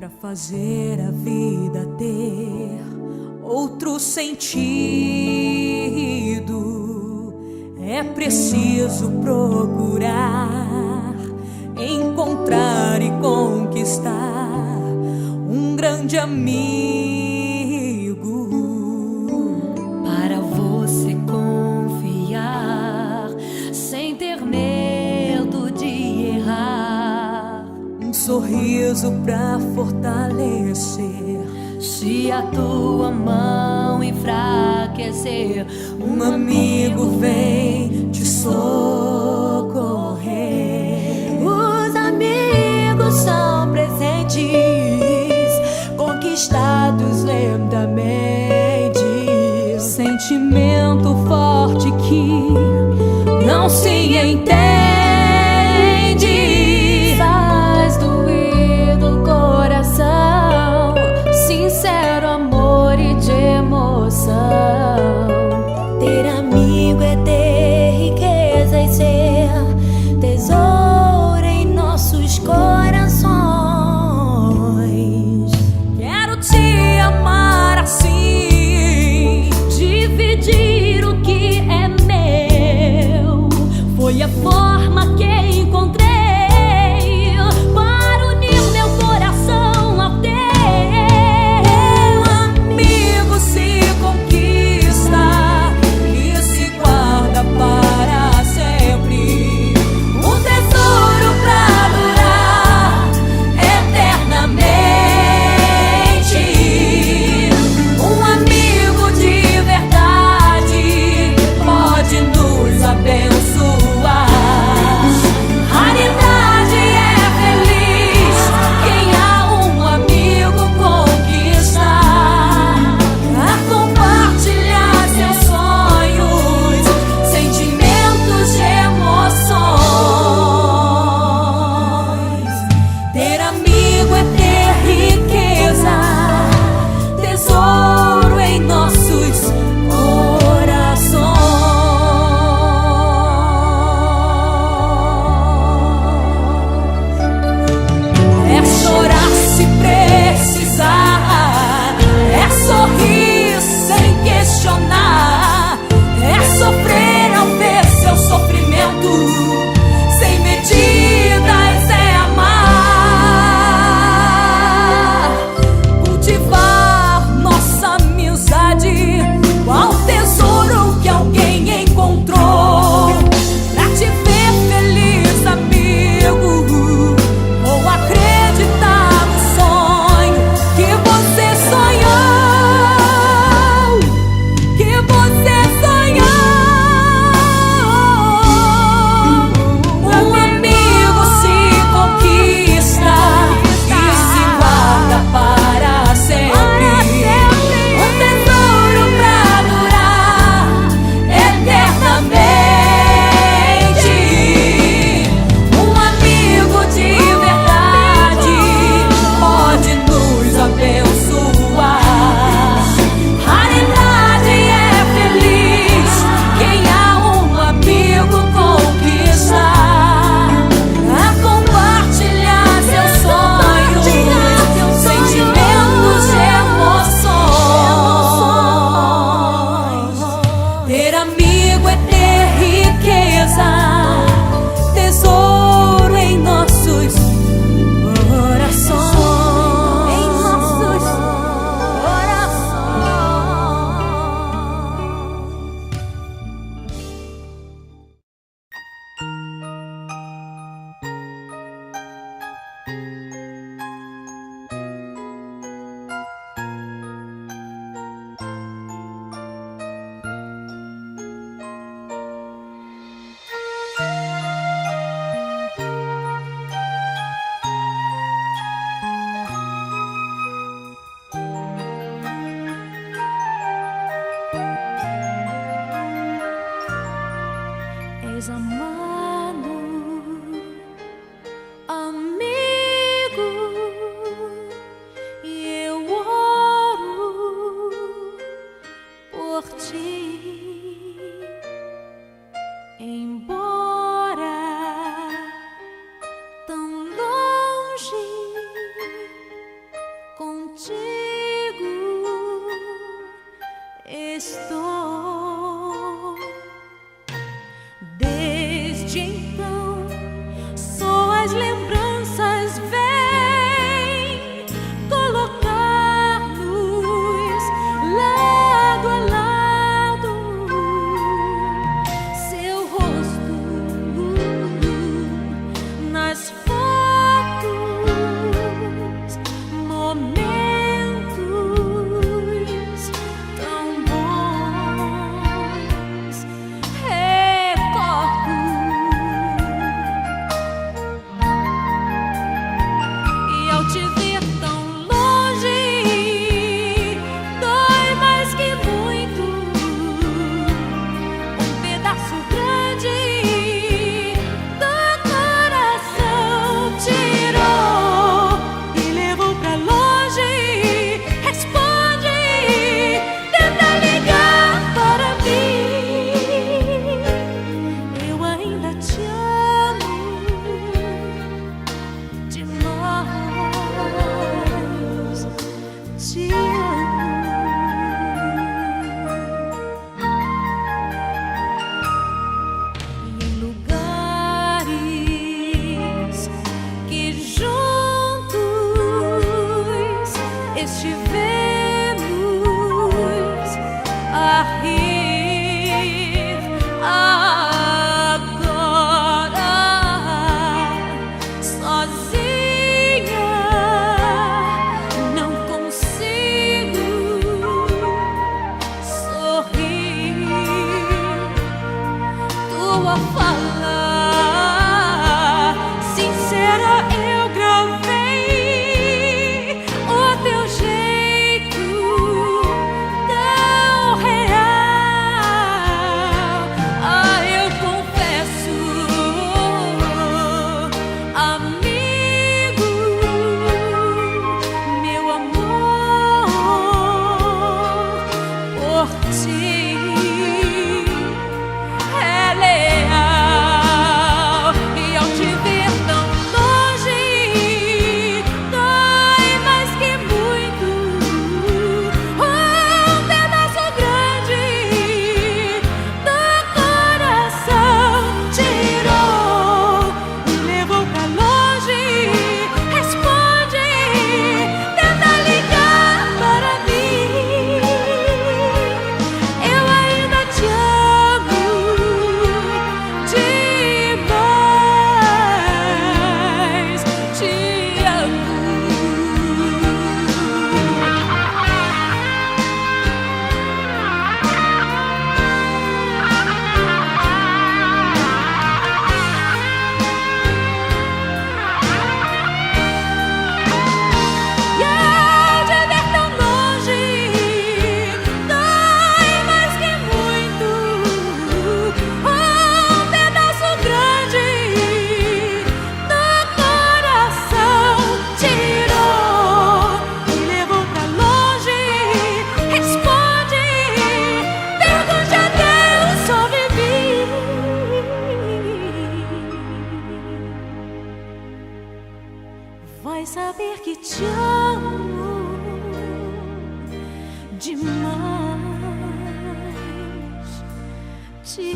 Pra fazer a vida ter outro sentido, é preciso procurar, encontrar e conquistar um grande amigo. Para você confiar, sem ter medo de errar. Um sorriso pra fortalecer. Se a tua mão enfraquecer, Um amigo vem te socorrer. Os amigos são presentes, conquistados lentamente. Sentimento forte que não se entende. Faz doer do coração, sincero amor e de emoção. Ter amigo é ter riqueza e ser amigo, meu amor por ti é leal. E ao te ver tão longe, dói mais que muito. Um pedaço grande do coração tirou e levou pra longe. Responde, tenta ligar para mim. Eu ainda te amo demais, te amo. E ao te ver tão longe, dói mais que muito. Um pedaço grande do coração tirou e levou pra longe. Responde, pergunte a Deus sobre mim. Vai saber que te amo demais, te